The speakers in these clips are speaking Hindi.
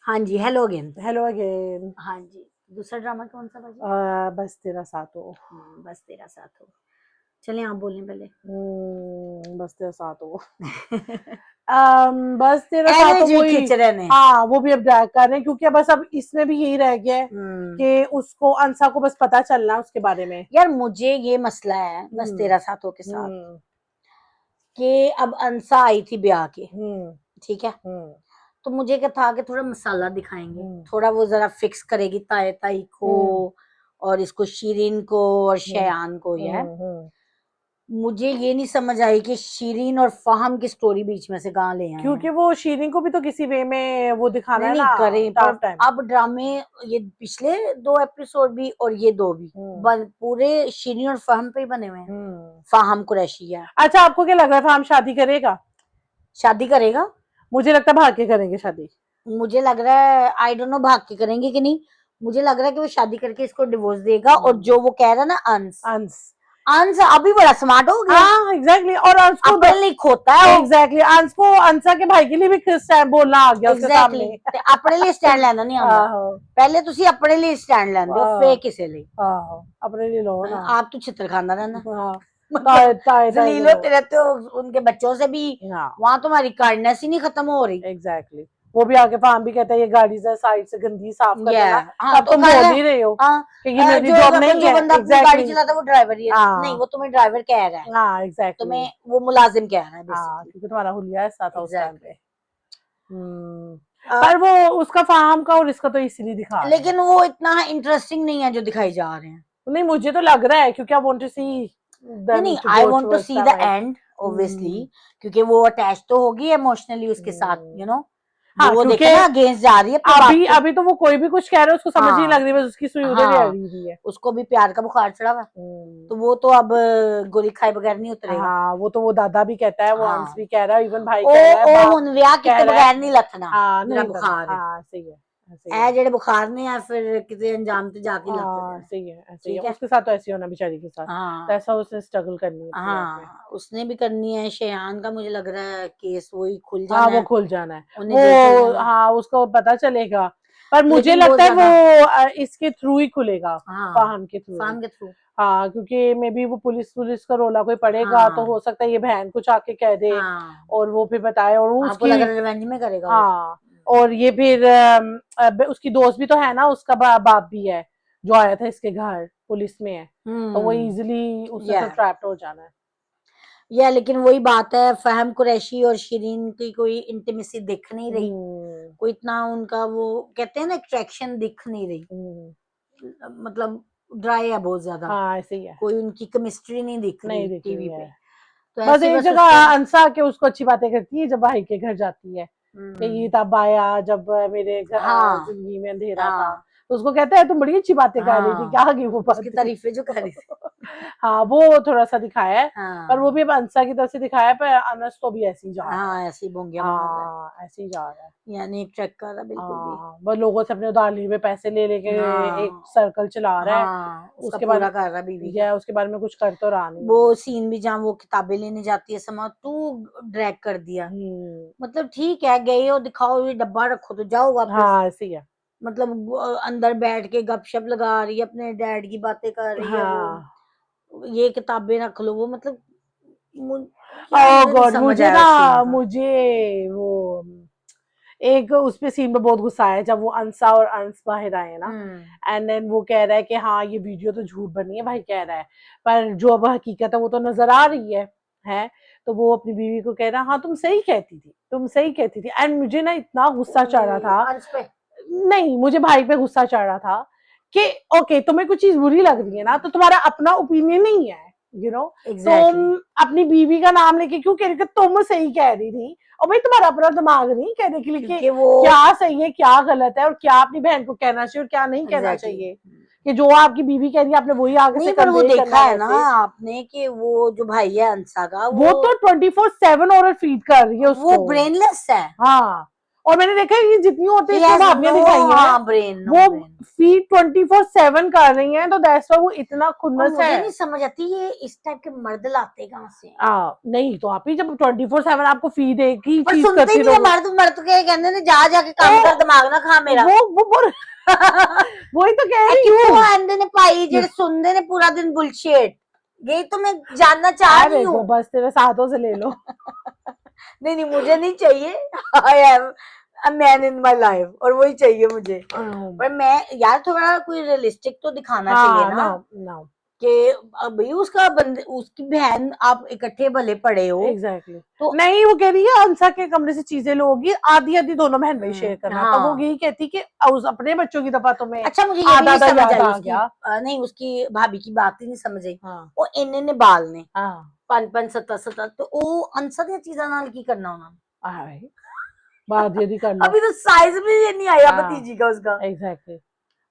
हाँ जी, हेलो अगेन। Hello again. हाँ जी, दूसरा ड्रामा कौन सा बाजी? बस तेरा साथ हो। बस तेरा साथ हो। चलें आप बोलें पहले। बस तेरा साथ हो। बस तेरा साथ हो एनर्जी वही। खींच रहे ने। हाँ, वो भी अब ड्रैग कर रहे हैं क्योंकि बस अब इसमें भी यही रह गया है हम्म, कि उसको अंसा को बस पता चलना है उसके बारे में। यार मुझे ये मसला है बस हम्म तेरा साथों के साथ हम्म कि अब अंसा आई थी ब्याह के, हम्म ठीक है। हम्म तो मुझे क्या था कि थोड़ा मसाला दिखाएंगे, हम्म थोड़ा वो जरा फिक्स करेगी ताए ताई को हम्म और इसको शीरीन को और हम्म शयान को। यार हम्म। मुझे ये नहीं समझ आई कि शीरीन और फाहम की स्टोरी बीच में से कहाँ ले आए क्योंकि हैं। वो शीरीन को भी तो किसी वे में वो दिखाना नहीं है नहीं ना। करें, पर टाफ टाइम। अब ड्रामे ये पिछले दो एपिसोड भी और ये दो भी हम्म पूरे शीरीन और फाहम पे ही बने हुए हैं। हम्म। फाहम कुरैशी है, अच्छा, आपको क्या लग रहा था हम शादी करेगा? शादी करेगा। मुझे लगता है भाग के करेंगे शादी। मुझे लग रहा है आई डोंट नो भाग के करेंगे कि नहीं। मुझे लग रहा है कि वो शादी करके इसको डिवोर्स देगा। और जो वो कह रहा है ना अंश, अंश। अंश अभी बड़ा स्मार्ट हो गया है, हाँ एग्जैक्टली। और अंश को अपने लिए खोता है वो। एग्जैक्टली अंश को अंसा के भाई के लिए भी किस टाइम बोलना आ गया उसके एग्जैक्टली सामने। ते अपने लिए स्टैंड लेना नहीं आंदा। आहो पहले तुसी अपने लिए स्टैंड लेंदे हो, आहो फे किसे लिए। आहो, अपने लिए लो ना। आप तो छितर खाना रहना। हाँ, मतलब ताए ताए ताए के जलील लो। होते रहते हो उनके बच्चों से भी। हाँ वहां तुम्हारी काइंडनेस ही नहीं खत्म हो रही। एग्जैक्टली। वो भी आके फार्म भी कहता है ये गाड़ी से साइड से गंदी साफ कर ये देना। हाँ तब तो तुम कर बोल रहा है। ही रहे हो हाँ, कि ये मेरी जॉब जो नहीं जो है। बंदा अपनी गाड़ी एग्जैक्टली। चलाता है वो ड्राइवर ही है। नहीं, हाँ वो तुम्हें ड्राइवर कह रहा है, हाँ एग्जैक्टली। तुम्हें वो मुलाजिम कह रहा है हाँ, बेसिकली। क्योंकि तुम्हारा हुलिया ऐसा था उस टाइम एग्जैक्टली। पे। हम्म। पर वो उसका फार्म का और इसका तो इसीलिए दिखा रहे हैं। लेकिन वो इतना इंटरेस्टिंग नहीं है जो दिखाई जा रहे हैं। नहीं, मुझे तो लग रहा है क्योंकि आई वांट टू सी नहीं देम नहीं, to I go want to towards see the the right. And obviously, क्योंकि वो अटैच तो होगी इमोशनली उसके साथ, हाँ, वो क्योंकि देखे ना अगेंस्ट जा रही है अपनी बात अभी पे। अभी तो वो कोई भी कुछ कह रहा है उसको समझ ही नहीं हाँ लग रही, बस उसकी सुई उधर ही हाँ, अड़ी हुई है। उसको भी प्यार का बुखार चढ़ा हुआ है, हम्म। तो वो तो अब गोली खाए बगैर नहीं उतरेगा। हाँ, वो तो वो दादा भी कहता है, वो अंश हाँ, भी कह रहा है, इवन भाई ओ कह रहा है, ओ बाप हुन विआह कह किते रहा है। बगैर नहीं लथना हाँ मेरा नहीं था। बुखार है। हाँ सही है, ऐसे ही ए है। जेड़े बुखार ने या फिर किसी अंजाम ते जाके लथ हाँ जाने। सही है, ऐसे ही है। ठीक है। उसके साथ तो ऐसे ही होना बेचारी के साथ। तो हाँ ऐसा उसने स्ट्रगल करनी है अपनी लाइफ में। हाँ, उसने भी करनी है। शेयान का मुझे लग रहा है केस वही खुल हाँ, जाना वो है, खुल जाना है। उन्हें जेल चल वो जाना है। हाँ, उसको पता चलेगा। पर मुझे लेकिन वो लगता है ज्यादा, वो इसके थ्रू ही खुलेगा। हाँ, फाहम के थ्रू ही। फार्म के थ्रू। हाँ, क्योंकि मे बी वो पुलिस पुलिस का रोला कोई पड़ेगा तो हो हाँ सकता है ये बहन कुछ आके कह दे हाँ, और वो फिर बताए और वो आपको लग उसकी। रहा है रिवेंज में करेगा वो। हाँ, और ये फिर उसकी दोस्त भी तो है ना, उसका बाप भी है जो आया था इसके घर, पुलिस में है। तो वो इजीली उसने या तो ट्रैप्ड हो जाना है। लेकिन वही बात है, फहम कुरैशी और शिरीन की कोई इंटीमेसी दिख नहीं रही, हम्म कोई इतना उनका वो कहते हैं ना अट्रैक्शन दिख नहीं रही। हम्म। मतलब ड्राई है बहुत ज्यादा, हाँ ऐसे ही है, कोई उनकी केमिस्ट्री नहीं दिख नहीं रही दिख टीवी रही है। पे। तो बस ऐसे एक बस जगह उसको। अंसा के उसको अच्छी बातें करती है जब भाई के घर जाती है कि ये हम्म, तब आया जब मेरे हाँ जिंदगी में अंधेरा था। हाँ तो उसको कहता है तुम बड़ी अच्छी बातें कर रही थी, क्या हाँ, की वो उसकी बातें। तारीफें जो कर रही थी। हाँ, वो थोड़ा सा दिखाया है। पर वो हाँ भी अब अंसा की तरफ से दिखाया है, पर अनस तो भी ऐसे ही जा रहा है। हाँ, ऐसी बोंगिया मार रहा है, हाँ ऐसे ही जा रहा है। यानी एक ट्रैक कर रहा है बिल्कुल भी। हाँ, वो लोगों से अपने उधार लिए हुए पैसे ले लेके एक हाँ सर्कल चला रहा है। हाँ, उसका उसके बाद पूरा कर रहा है बीवी का। या उसके बारे में कुछ कर तो रहा नहीं वो है। सीन भी जहाँ वो किताबें लेने जाती है, समा तू ड्रैग कर दिया। हम्म। मतलब ठीक है, गए हो दिखाओ, ये डब्बा रखो तो जाओ वापस। हाँ ऐसे ही है। मतलब वो अंदर बैठ के गपशप लगा रही है, अपने डैड की बातें कर रही है वो। हाँ। ये किताबें रख लो, वो मतलब यार ओह मुझे नहीं गॉड, समझ मुझे आया ना उस सीन का। मुझे वो एक उस पे सीन पे बहुत गुस्सा आया जब वो अंसा और अंश बाहर आए ना। हम्म एंड देन वो कह रहा है कि हाँ ये वीडियो तो झूठ बनी है, भाई कह रहा है, पर जो अब हकीकत है वो तो नजर आ रही है। तो वो अपनी बीवी को कह रहा है हाँ तुम सही कहती थी, तुम सही कहती थी। एंड मुझे ना इतना गुस्सा चढ़ रहा था। अंश पे। नहीं, मुझे भाई पे गुस्सा चढ़ रहा था कि ओके, तुम्हें कुछ चीज बुरी लग रही है ना, तो तुम्हारा अपना ओपिनियन नहीं है। तुम एग्जैक्टली। अपनी बीवी का नाम लेके क्यों कह रही थी तुम सही कह रही थी? और भाई तुम्हारा अपना दिमाग नहीं कहने के लिए कि क्योंकि वो क्या सही है क्या गलत है और क्या अपनी बहन को कहना चाहिए और क्या नहीं कहना एग्जैक्टली चाहिए। कि जो आपकी बीवी कह रही है आपने वही आगे से नहीं, पर वो कन्वे देखा करना है है ना वैसे। आपने कि वो जो भाई है अंसा का, वो तो 24/7 औरत फीड कर रही है वो उसको। ब्रेनलेस है। हाँ, और मैंने देखा है ये जितनी औरतें He इसमें has भाभियां no, दिखाई हैं हाँ, brain, no वो brain. फीड 24/7 कर रही हैं, तो दैट्स व्हाई वो इतना और खुन्नस मुझे है। नहीं समझ आती ये इस टाइप के मर्द लाते कहाँ से हैं? नहीं तो आप ही जब 24/7 आपको फीड एक ही पर चीज सुनते ही करती नहीं है रहो। मर्द, मर्द के कहते ने जा जाके काम ओ, कर, दिमाग ना खा मेरा। वो वही तो कह रही कितों हूँ। आंदे ने पाई जेड़े सुनते ने पूरा दिन बुलशिट, यही तो मैं जानना चाह रही अरे तो हूँ। बस तेरे साथों से ले लो। नहीं नहीं, मुझे नहीं चाहिए, I have a man in my life और वही चाहिए मुझे। पर मैं यार थोड़ा कोई रियलिस्टिक तो दिखाना चाहिए ना, ना कि भाई उसका उसकी बहन आप इकट्ठे भले पड़े हो एग्जैक्टली तो। नहीं वो कह रही है अंसा के कमरे से चीजें लोगी आधी आधी दोनों बहन भाई शेयर करना, तो वो हाँ। यही कहती कि उस अपने बच्चों की दफा तुम्हें अच्छा मुझे ये भी आधा नहीं आधा समझ याद आई आ उसकी गया। नहीं उसकी भाभी की बात ही नहीं समझ आई। हाँ वो इन्ने ने बाल ने हाँ 5-5 7-7 तो वो अंसर दी चीजा नाल की करना उन्होंने। भाई बात यदि कर लो। अभी तो साइज भी ये नहीं आया हाँ भतीजी का उसका। एग्जैक्टली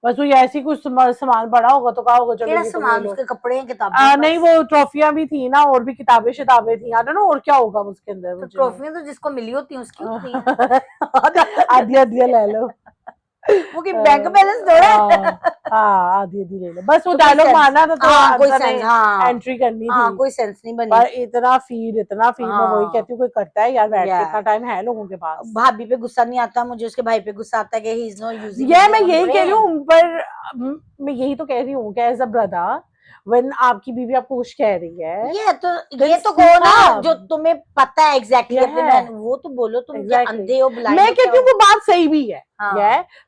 बस वो ऐसी कुछ सामान बड़ा होगा तो कहा होगा चलो केड़ा ये तुम ले सामान, लो। उसके कपड़े हैं, किताबें नहीं बस। वो ट्रॉफियां भी थी ना और भी किताबें शिताबें थी, आई डोंट नो और क्या होगा उसके अंदर तो मुझे नहीं। ट्रॉफियां तो जिसको मिली होती हैं उसकी होती हैं। आधी आधी ले लो। वो की बैंक बैलेंस थोड़ा है। हाँ आधी आधी ले लो बस वो तो कोई डायलॉग सेंस, मारना था तो हाँ कोई अंसा ने सेंस, हाँ एंट्री करनी हाँ थी। कोई सेंस नहीं बनी। पर इतना फीड मैं वही हाँ कहती हूँ कोई करता है यार बैठ के, या इतना टाइम है लोगों के पास। भाभी पे गुस्सा नहीं आता मुझे, उसके भाई पे गुस्सा आता है कि ही इज नॉट यूजिंग ये हिज मैं ओन यही कह रही ब्रेन। हूँ पर मैं यही तो कह रही हूँ कि एज अ ब्रदर व्हेन आपकी बीवी आपको कुछ कह रही है ये तो then कहो ना speak up. जो तुम्हें पता है एग्जैक्टली ये अपने है बहन, वो तो बोलो, तुम क्या एग्जैक्टली अंधे हो ब्लाइंड मैं हो क्या कहती हूँ हो। वो बात सही भी है हाँ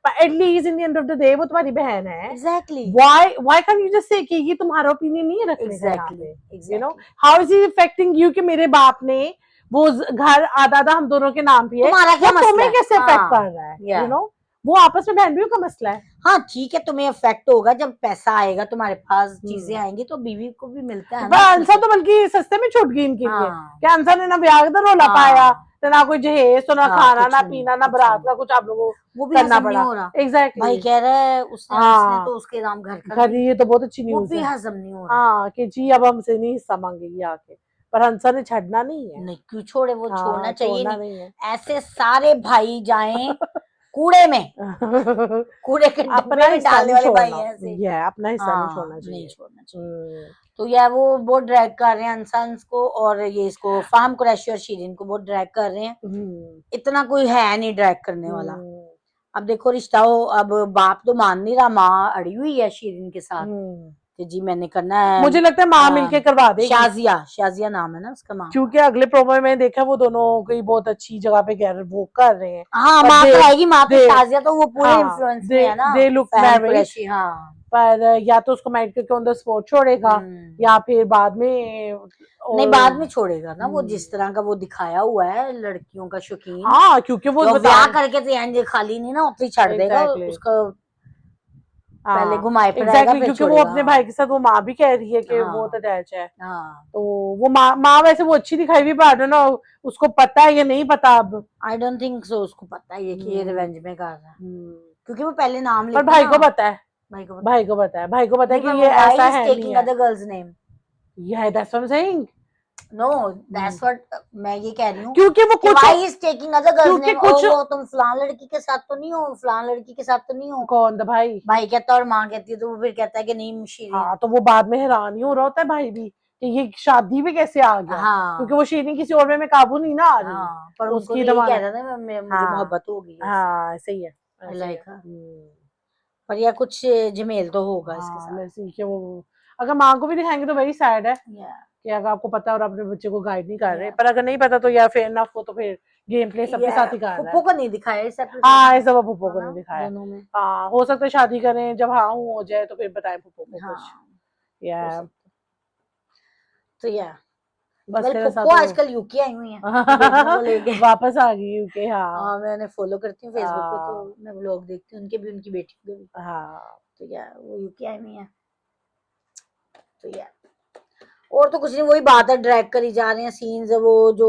पर at least in the end of the day वो तुम्हारी बहन है। Exactly why can you just say कि ये तुम्हारा ओपिनियन नहीं है रखने का यहाँ एग्जैक्टली पे, you know how is it affecting you कि मेरे बाप ने वो घर आधा आधा हम दोनों के नाम पे है, तुम्हारा क्या वो मसला तुम्हें है। कैसे अफेक्ट हाँ कर रहा है, या यू नो वो आपस में बहन भाइयों का मसला है। हाँ ठीक है, तुम्हें इफेक्ट होगा जब पैसा आएगा तुम्हारे पास, चीजें आएंगी तो बीवी को भी मिलता है ना उसमें अंसा से। तो बल्कि सस्ते में छूट गई इनके लिए हाँ क्या अंसा ने ना ब्याह का रोला पाया हाँ तो ना कोई जहेज तो ना हाँ खाना कुछ ना भी नहीं, पीना ना कुछ बारात नहीं, का कुछ आप लोगों वो को भी करना हजम नहीं पड़ा। हो रहा। एग्जैक्टली भाई कह रहा है उसने हाँ तो उसके नाम घर कर घर दी, ये तो बहुत अच्छी वो न्यूज भी है। हजम नहीं हो रहा। हाँ कि जी अब हमसे नहीं हिस्सा मांगेगी आके, पर हंसा ने छड़ना नहीं है। नहीं क्यों छोड़े, वो छोड़ना हाँ चाहिए छोड़ना नहीं। नहीं है। ऐसे सारे भाई जाएं कूड़े में, कूड़े के अपना डब्बे में हिस्सा डालने नहीं वाले भाई छोड़ना, हैं ऐसे। ये अपना हिस्सा नहीं हाँ छोड़ना नहीं चाहिए। छोड़ना चाहिए। तो यार वो बहुत ड्रैग कर रहे हैं अंसांस को, और ये इसको फार्म कुरैशी और शीरिन को बहुत ड्रैग कर रहे हैं। इतना कोई है नहीं ड्रैग करने वाला। अब देखो रिश्ता हो, अब बाप तो मान नहीं रहा, माँ अड़ी हुई है शीरिन के साथ कि जी मैंने करना है। मुझे लगता है माँ मिलके करवा देगी। शाजिया नाम है ना उसका माँ, क्योंकि अगले प्रोमो में देखा वो दोनों कोई बहुत अच्छी जगह पे वो कर रहे हैं। हाँ पर माँ दे- कराएगी, माँ तो दे- शाजिया तो वो पूरे हाँ इन्फ्लुएंस में है ना, दे लुक फहम मैरिड, कुरैशी। हाँ पर या तो उसको मैरिड करके ऑन द स्पॉट छोड़ेगा या फिर बाद में नहीं बाद में छोड़ेगा ना, वो हम्म। जिस तरह का वो दिखाया हुआ है लड़कियों का शौकीन, हाँ क्योंकि वो तो ब्याह करके तो एंड खाली नहीं ना उतरी छड़ देगा Exactly. उसको, पहले हाँ घुमाए फिराएगा एग्जैक्टली फिर क्योंकि वो छोड़ेगा। अपने भाई के साथ वो माँ भी कह रही है कि हाँ वो तो अटैच है, हाँ तो वो माँ वैसे वो अच्छी दिखाई भी पा रहा ना, उसको पता है या नहीं पता अब। आई डोंट थिंक सो उसको पता है कि ये रिवेंज में कर रहा है, क्योंकि वो पहले नाम पर लेके भाई ना, को पता है, भाई को भाई को पता है, भाई को पता है नहीं, कि पर ये why ऐसा is है नहीं taking है। other girl's name? Yeah, that's what I'm saying. No, that's what मैं ये कह रही हूँ क्योंकि वो कि कुछ why is taking other girl's क्योंकि name? कुछ वो तुम फलां लड़की के साथ तो नहीं हो, फलां लड़की के साथ तो नहीं हो। कौन था भाई? भाई कहता है और माँ कहती है, तो वो फिर कहता है कि नहीं शीरिन। हाँ तो वो बाद में हैरान ही हो रहा होता है भाई भी कि ये शादी पे कैसे आ गया, हाँ क्योंकि वो शीरिन किसी और में काबू नहीं ना आ रही। हाँ पर उनको उसकी तो यही दमाना कह रहा था मुझे हाँ मोहब्बत हो गई है हाँ सही है उससे। ऐसे लाइक है। पर यार कुछ झमेल तो होगा इसके हाँ साथ। let's see कि वो अगर माँ को भी दिखाएंगे तो वही सैड है या कि अगर आपको पता है और अपने बच्चे को गाइड नहीं कर रहे, Yeah. पर अगर नहीं पता तो यार फेयर एनफ वो तो फिर गेम प्ले सबके साथ ही कर रहा पुप्पो है। को नहीं दिखाया इस एपिसोड हाँ में, ऐसा वो पुप्पो को है ना, नहीं दिखाया। दोनों में। हाँ हो सकता है शादी करें जब हाँ हो जाए तो फिर बताएं पुप्पो को हाँ कुछ या हो सकता है। तो या बस वेल तेरे साथ पुप्पो तो आजकल यूके आई हुई हैं बेटियों को लेके। वापस आ गई यूके। हाँ हाँ मैं उन्हें फॉलो करती हूँ फेसबुक पे, हाँ तो मैं व्लॉग देखती हूँ उनके भी, उनकी बेटी के भी। हाँ तो या वो यूके आई हुई है। तो या और तो कुछ नहीं, वही बात है, ड्रैग करी जा रहे हैं सीन्स, वो जो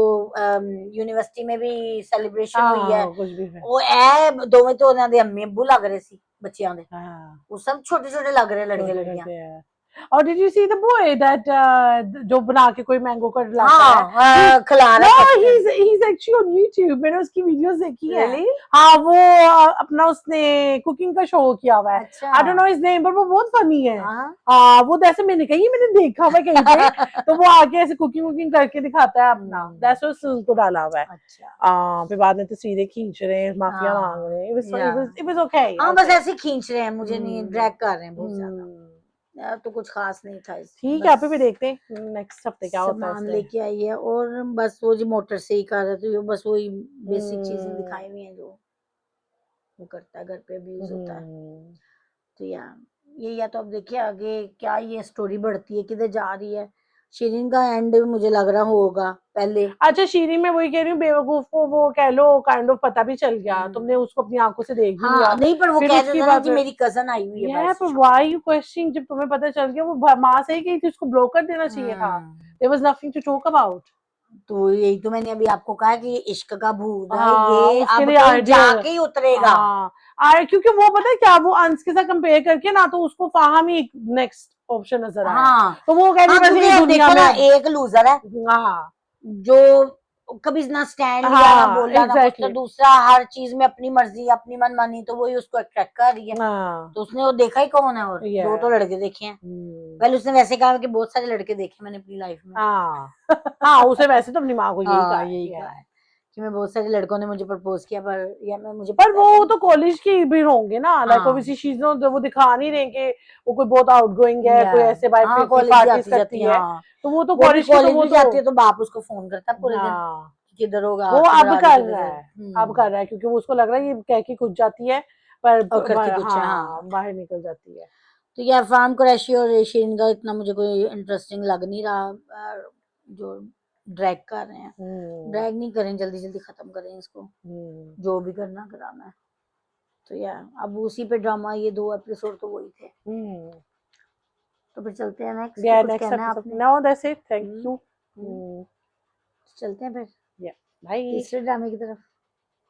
यूनिवर्सिटी में भी सेलिब्रेशन हुई है, कुछ भी है। वो है दोवें तो उन्होंने अम्मी अब्बू लग रहे सी बच्चियां दे, हाँ वो सब छोटे छोटे लग रहे लड़के छोटे लड़कियां। करते हैं और did you see the boy that जो बना के कोई मैंगो का लाता है? हाँ खिला No, रहा है he's actually on YouTube. मैंने उसकी वीडियोस देखी है। Really? हाँ वो अपना उसने कुकिंग का शो किया हुआ है। अच्छा I don't know his name, but वो बहुत फनी है। हाँ हाँ वो जैसे मैंने कही ये मैंने देखा हुआ है कहीं पे, तो वो आके ऐसे कुकिंग वुकिंग करके दिखाता है अपना। That's what उसको डाला हुआ है। अच्छा फिर बाद में तस्वीरें खींच रहे हैं, माफिया हाँ, मांग रहे हैं। yeah. It was okay. हाँ बस Okay. ऐसे ही खींच रहे हैं, मुझे नहीं ड्रैग कर रहे हैं बहुत ज्यादा हम्म, यार, तो कुछ खास नहीं था ठीक है, आप भी देखते हैं नेक्स्ट हफ्ते क्या होता है सामान इसमें। लेके आई है और बस वो जी मोटर से ही कर रहे थे, बस वही बेसिक चीजें हम्म, दिखाई हुई हैं जो वो करता है घर पे अब्यूज होता है। तो यार ये या तो अब देखिए आगे क्या ये स्टोरी बढ़ती है, किधर जा रही है। शिरीन का एंड मुझे लग रहा होगा पहले। अच्छा शीरी, मैं वही कह रही हूँ, बेवकूफ को वो कह लो काइंड ऑफ पता भी चल गया, तुमने उसको अपनी आंखों से देख भी लिया। हाँ नहीं पर वो फिर कह उसकी देता ना बात कि मेरी कजन आई हुई है ये बस पर व्हाई यू क्वेश्चनिंग, जब तुम्हें पता चल गया, वो माँ से ही गई थी, उसको ब्लॉक कर देना चाहिए था। There was nothing to talk about. तो यही तो मैंने अभी आपको कहा कि ये इश्क का भूत है, हाँ ये उसके अब लिए कहीं आइडिया। जाके ही उतरेगा। हाँ क्योंकि वो पता है क्या, वो अंश के साथ कंपेयर करके ना, तो उसको फाहम ही नेक्स्ट ऑप्शन नजर आया। हाँ तो वो कह रही हाँ बस क्योंकि ये अब दुनिया देखो ना, में। एक लूजर है हाँ जो कभी ना स्टैंड लिया ना हाँ बोला ना कुछ, तो एग्जैक्टली। दूसरा हर चीज में अपनी मर्जी अपनी मनमानी, तो वही उसको अट्रैक्ट कर रही है। हाँ तो उसने वो देखा ही कौन है, और ये दो तो लड़के देखे हैं। पहले उसने वैसे कहा कि बहुत सारे लड़के देखे मैंने अपनी लाइफ में। हाँ हाँ उसे वैसे तो अपनी माँ को यही कहा हाँ है यही कहा है कि मैं बहुत सारे लड़कों ने मुझे प्रपोज किया, पर या मैं मुझे पर पता है वो कि तो कॉलेज की भी होंगे ना, लाइक हाँ ओबियसली चीजों वो दिखा नहीं रहे कि वो कोई बहुत आउटगोइंग है, कोई या ऐसे बाइक हाँ पे कॉलेज पार्टीज जाती जाती करती है। हाँ, तो वो तो वो भी कॉलेज की, तो कॉलेज वो भी तो जाती है तो बाप उसको फोन करता है पूरे दिन हाँ कि किधर होगा वो किधर अब आ रही कर किधर रहा से है। अब कर रहा है क्योंकि वो उसको लग रहा है ये कह के खुद जाती है, पर और करती कुछ है हाँ हाँ। बाहर निकल जाती है। तो यार फार्म क्रैशी और एशियन का इतना मुझे कोई इंटरेस्टिंग लग नहीं रहा, जो ड्रैग कर रहे हैं ड्रैग नहीं करें, जल्दी जल्दी खत्म करें इसको, जो भी करना कराना है। तो यार अब उसी पे ड्रामा, ये 2 एपिसोड तो वही थे। तो फिर चलते हैं नेक्स्ट, Yeah, कुछ next कहना है episode. आपने? No, that's it. Thank you. चलते हैं फिर Yeah. Bye. तीसरे ड्रामे की तरफ।